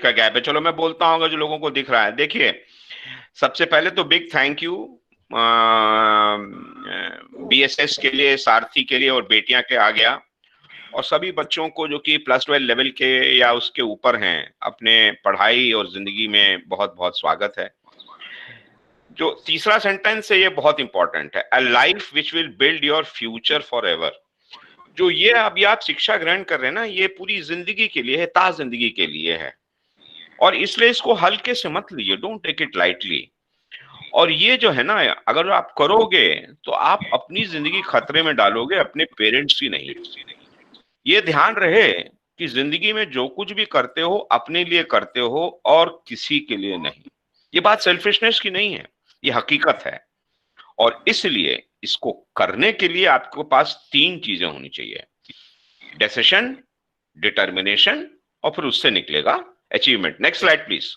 का गैप है। चलो मैं बोलता हूँ जो लोगों को दिख रहा है। देखिए, सबसे पहले तो बिग थैंक यू बीएसएस के लिए, सारथी के लिए और बेटियां के आ गया, और सभी बच्चों को जो कि +12 लेवल के या उसके ऊपर हैं, अपने पढ़ाई और जिंदगी में बहुत बहुत स्वागत है। जो तीसरा सेंटेंस है ये बहुत इंपॉर्टेंट है, a life which will build your future for ever. जो ये अभी आप शिक्षा ग्रहण कर रहे हैं ना, ये पूरी जिंदगी के लिए है, ताज जिंदगी के लिए है, और इसलिए इसको हल्के से मत लीजिए, डोंट टेक इट लाइटली। और ये जो है ना, अगर आप करोगे तो आप अपनी जिंदगी खतरे में डालोगे, अपने पेरेंट्स की नहीं। ये ध्यान रहे कि जिंदगी में जो कुछ भी करते हो अपने लिए करते हो और किसी के लिए नहीं। ये बात सेल्फिशनेस की नहीं है, ये हकीकत है। और इसलिए इसको करने के लिए आपके पास 3 चीजें होनी चाहिए, डिसीजन, डिटर्मिनेशन, और फिर उससे निकलेगा अचीवमेंट। Next slide please.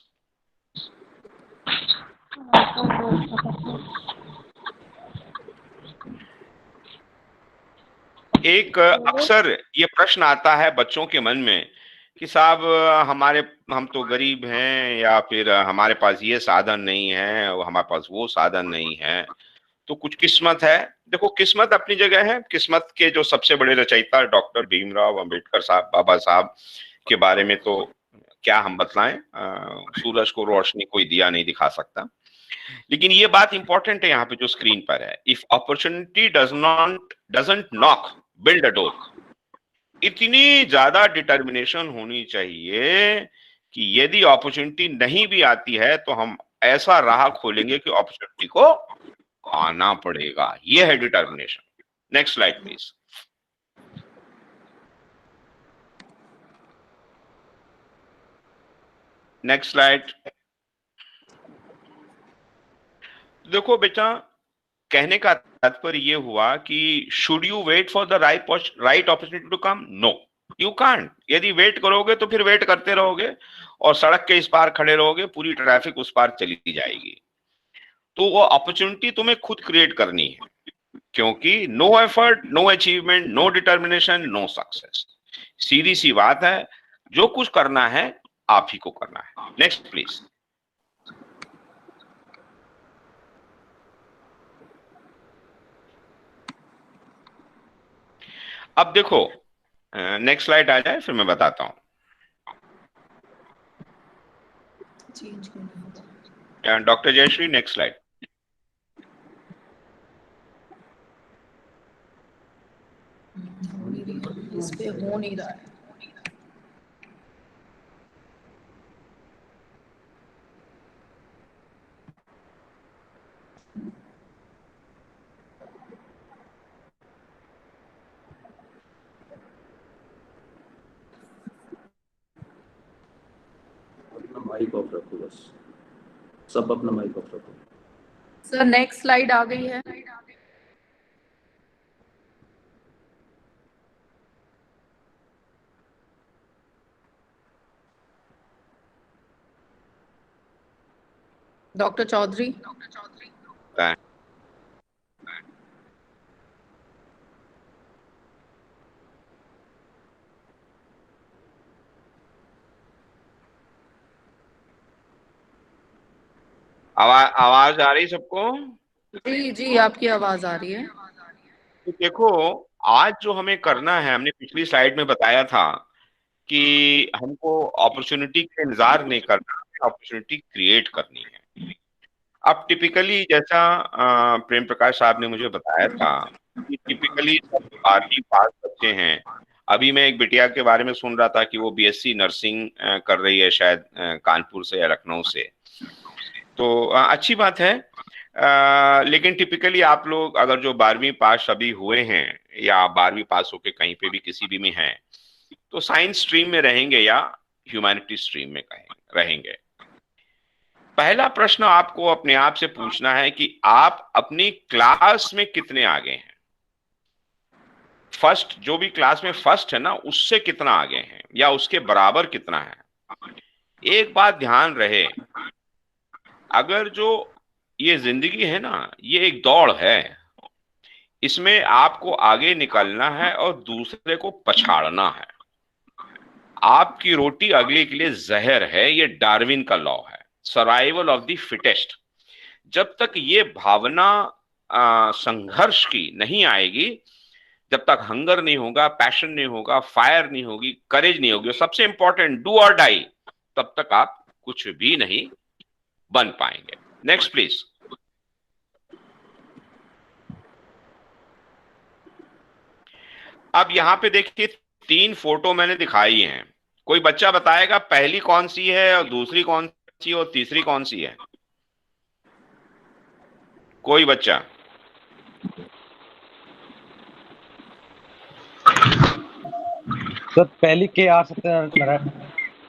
एक अक्सर ये प्रश्न आता है बच्चों के मन में कि साहब हम तो गरीब हैं, या फिर हमारे पास ये साधन नहीं है और हमारे पास वो साधन नहीं है, तो कुछ किस्मत है। देखो, किस्मत अपनी जगह है। किस्मत के जो सबसे बड़े रचयिता डॉक्टर भीमराव अंबेडकर साहब, बाबा साहब के बारे में तो क्या हम बतलाएं, सूरज को रोशनी कोई दिया नहीं दिखा सकता। लेकिन ये बात इंपॉर्टेंट है यहाँ पे जो स्क्रीन पर है, if opportunity doesn't knock, build a door. इतनी ज्यादा डिटर्मिनेशन होनी चाहिए कि यदि अपॉर्चुनिटी नहीं भी आती है तो हम ऐसा राह खोलेंगे कि अपॉर्चुनिटी को आना पड़ेगा। ये है determination. Next slide please. Next slide. देखो बेटा, कहने का तात्पर्य ये हुआ कि should you wait for the right opportunity to come? No, you can't. यदि वेट करोगे तो फिर वेट करते रहोगे और सड़क के इस पार खड़े रहोगे, पूरी ट्रैफिक उस पार चली जाएगी। तो वो अपॉर्चुनिटी तुम्हें खुद क्रिएट करनी है, क्योंकि no effort, no achievement, no determination, no success. सीधी सी बात है, जो कुछ करना है आप ही को करना है। Next please. अब देखो, नेक्स्ट स्लाइड आ जाए फिर मैं बताता हूं। Doctor Jayashree, next slide. इस पे हो नहीं रहा है। माइक ऑफ रखो बस, सब अपना माइक ऑफ रखो। सर नेक्स्ट स्लाइड आ गई है। डॉक्टर चौधरी। आवाज आ रही सबको? जी जी, आपकी आवाज आ रही है। तो देखो, आज जो हमें करना है, हमने पिछली स्लाइड में बताया था कि हमको अपॉर्चुनिटी का इंतजार नहीं करना, अपॉर्चुनिटी क्रिएट करनी है। अब टिपिकली जैसा प्रेम प्रकाश साहब ने मुझे बताया था कि टिपिकली सब 12वीं पास बच्चे हैं। अभी मैं एक बिटिया के बारे में सुन रहा था कि वो बीएससी नर्सिंग कर रही है, शायद कानपुर से या लखनऊ से। तो अच्छी बात है। लेकिन टिपिकली आप लोग अगर जो 12वीं पास अभी हुए हैं या 12वीं पास होके कहीं पे भी किसी भी में हैं, तो साइंस स्ट्रीम में रहेंगे या ह्यूमैनिटी स्ट्रीम में रहेंगे। पहला प्रश्न आपको अपने आप से पूछना है कि आप अपनी क्लास में कितने आगे हैं। फर्स्ट, जो भी क्लास में फर्स्ट है ना, उससे कितना आगे हैं या उसके बराबर कितना है। एक बात ध्यान रहे, अगर जो ये जिंदगी है ना, ये एक दौड़ है, इसमें आपको आगे निकलना है और दूसरे को पछाड़ना है। आपकी रोटी अगले के लिए जहर है, ये डार्विन का लॉ है, सर्वाइवल ऑफ द फिटेस्ट। जब तक ये भावना संघर्ष की नहीं आएगी, जब तक हंगर नहीं होगा, पैशन नहीं होगा, फायर नहीं होगी, करेज नहीं होगी, सबसे इंपॉर्टेंट डू और डाई, तब तक आप कुछ भी नहीं बन पाएंगे। Next please. अब यहां पे देखिए 3 फोटो मैंने दिखाई हैं। कोई बच्चा बताएगा पहली कौन सी है और दूसरी कौन सी और तीसरी कौन सी है? कोई बच्चा? सर पहली के आर सत्यनारायण।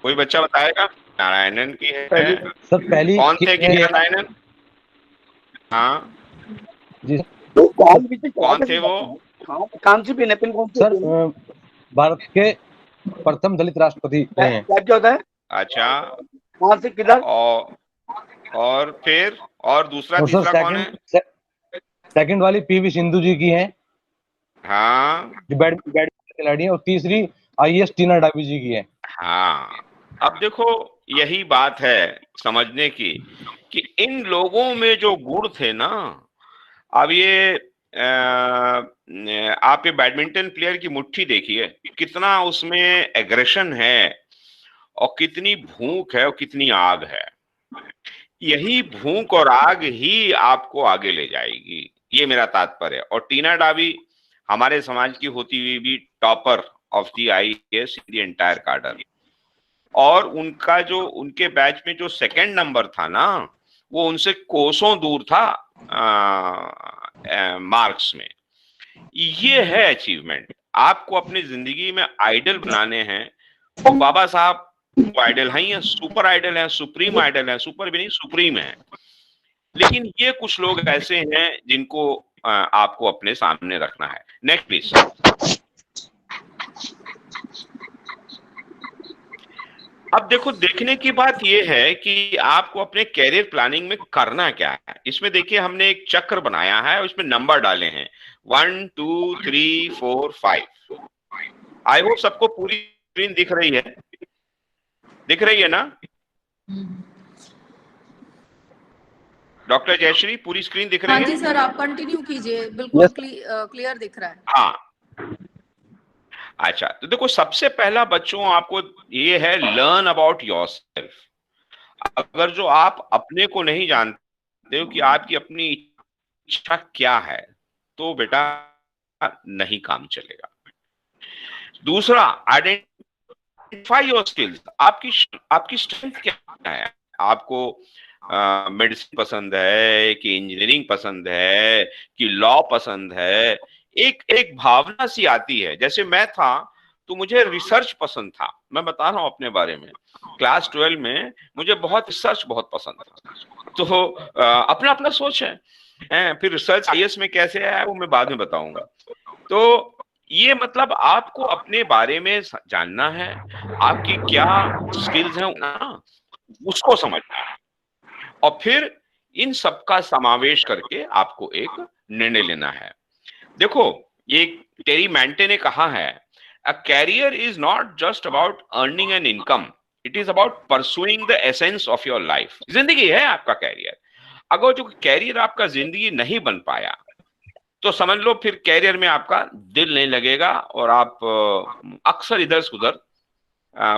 कोई बच्चा बताएगा? नारायणन की है। सर पहली कौन थे के नारायणन? हाँ जी तो कौन थे वो? कौन सी पिन कौन सी? सर भारत के प्रथम दलित राष्ट्रपति रहे हैं। क्या होता है? अच्छा, कहाँ से किधर? और फिर और दूसरा और तीसरा सर कौन है? सेकंड वाली पीवी सिंधु जी की है, हाँ जो बैडमिंटन खिलाड़ी है, और तीसरी आईएएस टीना डाबी जी की है। हाँ, अब देखो यही बात है समझने की कि इन लोगों में जो गुण थे ना, अब ये आप ये बैडमिंटन प्लेयर की मुट्ठी देखिए, कितना उसमें एग्रेशन है और कितनी भूख है और कितनी आग है। यही भूख और आग ही आपको आगे ले जाएगी, ये मेरा तात्पर्य है। और टीना डाबी हमारे समाज की होती हुई भी topper of the IAS in the entire कार्डर, और उनका जो उनके बैच में जो सेकंड नंबर था ना, वो उनसे कोसों दूर था मार्क्स में। ये है अचीवमेंट। आपको अपनी जिंदगी में आइडल बनाने हैं, तो बाबा साहब आइडल हैं, सुपर आइडल हैं, सुप्रीम आइडल हैं, सुपर भी नहीं सुप्रीम है। लेकिन ये कुछ लोग ऐसे हैं जिनको आपको अपने सामने रखना है। Next please. अब देखो, देखने की बात यह है कि आपको अपने कैरियर प्लानिंग में करना क्या है। इसमें देखिए हमने एक चक्र बनाया है और इसमें नंबर डाले हैं 1 2 3 4 5। आई होप सबको पूरी स्क्रीन दिख रही है, दिख रही है ना डॉक्टर जयश्री? पूरी स्क्रीन दिख रही है? हाँ जी सर, आप कंटिन्यू कीजिए, बिल्कुल क्लियर दिख रहा है। हाँ अच्छा, तो देखो सबसे पहला बच्चों आपको ये है लर्न अबाउट योरसेल्फ। अगर जो आप अपने को नहीं जानते हो कि आपकी अपनी इच्छा क्या है, तो बेटा नहीं काम चलेगा। दूसरा, आइडेंटिफाई योर स्किल्स। आपकी स्ट्रेंथ क्या है? आपको मेडिसिन पसंद है कि इंजीनियरिंग पसंद है कि लॉ पसंद है? एक भावना सी आती है। जैसे मैं था तो मुझे रिसर्च पसंद था, मैं बता रहा हूं अपने बारे में। क्लास 12 में मुझे बहुत रिसर्च बहुत पसंद था। तो अपना अपना सोच है। फिर रिसर्च आईएएस में कैसे आया वो मैं बाद में बताऊंगा। तो ये मतलब आपको अपने बारे में जानना है, आपकी क्या स्किल्स हैं ना, उसको समझना है, और फिर इन सबका समावेश करके आपको एक निर्णय लेना है। देखो, ये टेरी मैंटे ने कहा है, a career is not just about earning an income, it is about pursuing the essence of your life. जिंदगी है आपका कैरियर। अगर जो कैरियर आपका जिंदगी नहीं बन पाया, तो समझ लो फिर कैरियर में आपका दिल नहीं लगेगा और आप अक्सर इधर से उधर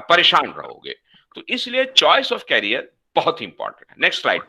परेशान रहोगे। तो इसलिए चॉइस ऑफ कैरियर बहुत इंपॉर्टेंट है। Next slide.